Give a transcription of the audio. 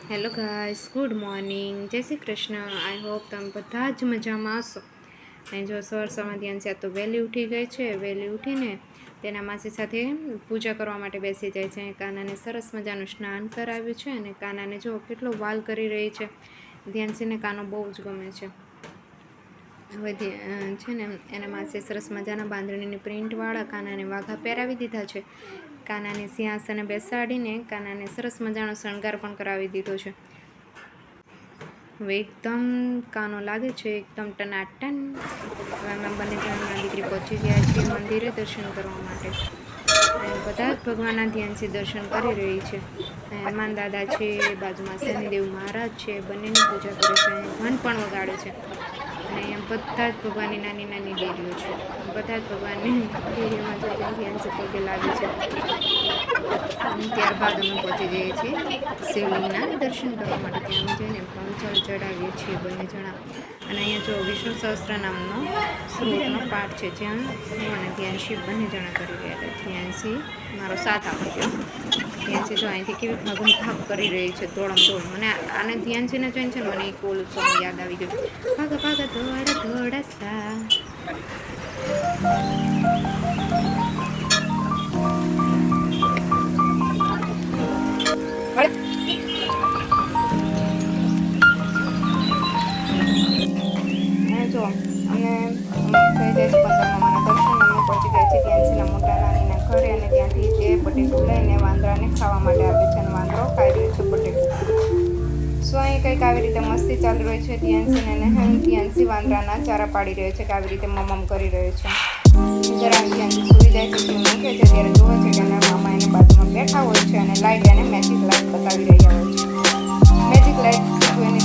Hello guys, good morning, જય Shri Krishna. I hope તમે બધા જ મજામાં હશો. અને જો સવારમાં ધ્યાન તો વહેલી ઉઠી ગઈ છે. વહેલી ઉઠીને તેના માસી સાથે પૂજા કરવા માટે બેસી જાય છે. કાનાને સરસ મજાનું સ્નાન કરાવ્યું છે અને કાનાને જો કેટલો વાલ કરી રહી છે. ધ્યાનસીને કાનો બહુ જ ગમે છે. હવે છે ને એના માસે સરસ મજાના બાંધણીની પ્રિન્ટવાળા કાનાને વાઘા પહેરાવી દીધા છે. કાનાને સિંહાસને બેસાડીને કાનાને સરસ મજાનો શણગાર પણ કરાવી દીધો છે. હવે એકદમ કાનો લાગે છે એકદમ ટનાટન. હવે અમે બંને જણા દીકરી પહોંચી ગયા છીએ મંદિરે દર્શન કરવા માટે. બધા જ ભગવાનના ધ્યાનથી દર્શન કરી રહી છે. હનુમાન દાદા છે, બાજુમાં શનિદેવ મહારાજ છે, બંનેની પૂજા કરે છે. ઘંટ પણ વગાડે છે. અને અહીંયા બધા જ ભગવાનની નાની નાની દેવીઓ છે. બધા જ ભગવાનની દેવીઓમાં જો ધ્યાનથી પગે લાગે છે. ત્યારબાદ અમે પહોંચી જઈએ છીએ શિવલિંગના દર્શન કરવા માટે. ત્યાં અમે જઈને જળ ચડાવીએ છીએ બંને જણા. અને અહીંયા જો વિષ્ણુ સહસ્ત્ર નામનો શ્લોકનો પાઠ છે, જ્યાં હું અને ધ્યાનશી બંને જણા કરી રહ્યા હતા. ધ્યાનશી મારો સાથ આપી ગયો. ધ્યાનશી જો અહીંથી કેવી ભાગમ ભાગ કરી રહી છે, દોડમ દોડ. મને આને ધ્યાનશીને જોઈને છે ને મને એક ઓલું સોંગ યાદ આવી ગયું, ભાગ ભાગ દોડ દોડ સા. જો અમે થઈ જાય છે પંદરમાના દર્શન. અમે પહોંચી ગયા છીએ ધ્યાનસીના મોટા નાનીના ઘરે અને ત્યાંથી તે બટેકું લઈને વાંદરાને ખાવા માટે આપે છે અને વાંદરો ખાઈ રહ્યો છે બટેકું. સો અહીં કંઈક આવી રીતે મસ્તી ચાલી રહી છે. ધ્યાનસીને ધ્યાનસી વાંદરાના ચારા પાડી રહ્યો છે કે આવી રીતે મમમ કરી રહ્યો છે. જરા ધ્યાનસી સુઈ જાય છે, તે મૂકે છે ત્યારે જોવે છે કે એના મામા એને બાજુમાં બેઠા હોય છે અને લાઇટ એને મેજિક લાઇટ બતાવી રહ્યા હોય છે. મેજિક લાઇટ એને